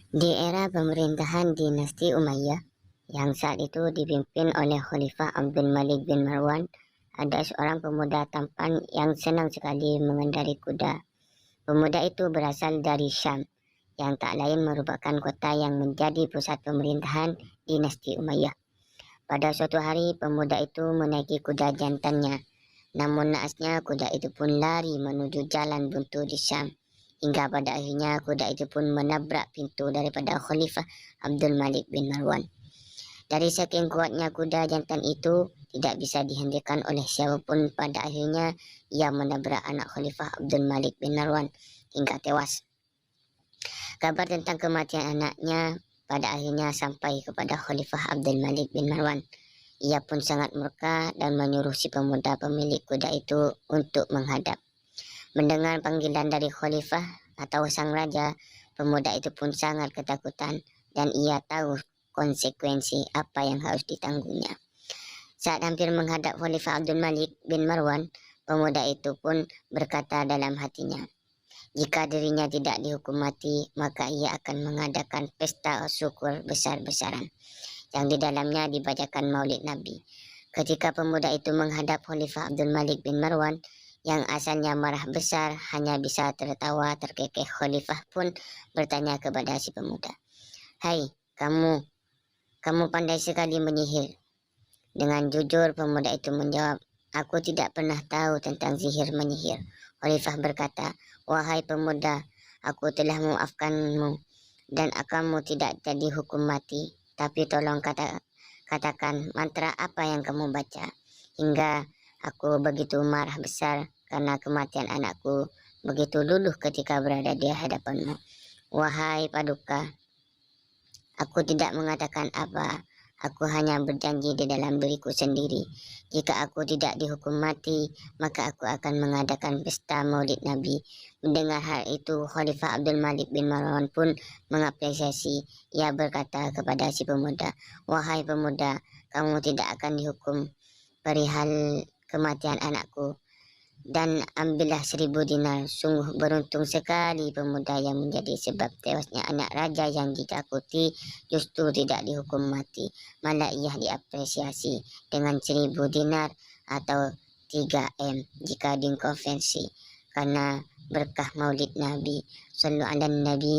Di era pemerintahan dinasti Umayyah yang saat itu dipimpin oleh Khalifah Abdul Malik bin Marwan, ada seorang pemuda tampan yang senang sekali mengendarai kuda. Pemuda itu berasal dari Syam, yang tak lain merupakan kota yang menjadi pusat pemerintahan dinasti Umayyah. Pada suatu hari, pemuda itu menaiki kuda jantannya. Namun naasnya kuda itu pun lari menuju jalan buntu di Syam. Hingga pada akhirnya kuda itu pun menabrak pintu daripada Khalifah Abdul Malik bin Marwan. Dari saking kuatnya kuda jantan itu tidak bisa dihentikan oleh siapapun, pada akhirnya ia menabrak anak Khalifah Abdul Malik bin Marwan hingga tewas. Kabar tentang kematian anaknya pada akhirnya sampai kepada Khalifah Abdul Malik bin Marwan. Ia pun sangat murka dan menyuruh si pemuda pemilik kuda itu untuk menghadap. Mendengar panggilan dari khalifah atau sang raja, pemuda itu pun sangat ketakutan dan ia tahu konsekuensi apa yang harus ditanggungnya. Saat hampir menghadap Khalifah Abdul Malik bin Marwan, pemuda itu pun berkata dalam hatinya, jika dirinya tidak dihukum mati, maka ia akan mengadakan pesta syukur besar-besaran yang di dalamnya dibacakan maulid Nabi. Ketika pemuda itu menghadap Khalifah Abdul Malik bin Marwan, yang asalnya marah besar hanya bisa tertawa terkekeh. Khalifah pun bertanya kepada si pemuda, "Hai, kamu pandai sekali menyihir." Dengan jujur pemuda itu menjawab, "Aku tidak pernah tahu tentang sihir menyihir." Khalifah berkata, "Wahai pemuda, aku telah memaafkanmu dan kamu tidak jadi hukum mati. Tapi tolong katakan mantra apa yang kamu baca, hingga aku begitu marah besar karena kematian anakku begitu luluh ketika berada di hadapanmu." "Wahai paduka, aku tidak mengatakan apa. Aku hanya berjanji di dalam diriku sendiri. Jika aku tidak dihukum mati, maka aku akan mengadakan pesta maulid Nabi." Mendengar hal itu, Khalifah Abdul Malik bin Marwan pun mengapresiasi. Ia berkata kepada si pemuda, "Wahai pemuda, kamu tidak akan dihukum perihal kematian anakku. Dan ambillah 1.000 dinar. Sungguh beruntung sekali pemuda yang menjadi sebab tewasnya anak raja yang ditakuti justru tidak dihukum mati, malah ia diapresiasi dengan 1.000 dinar atau 3 M jika dikonversi, karena berkah maulid Nabi. Sallu ala Nabi.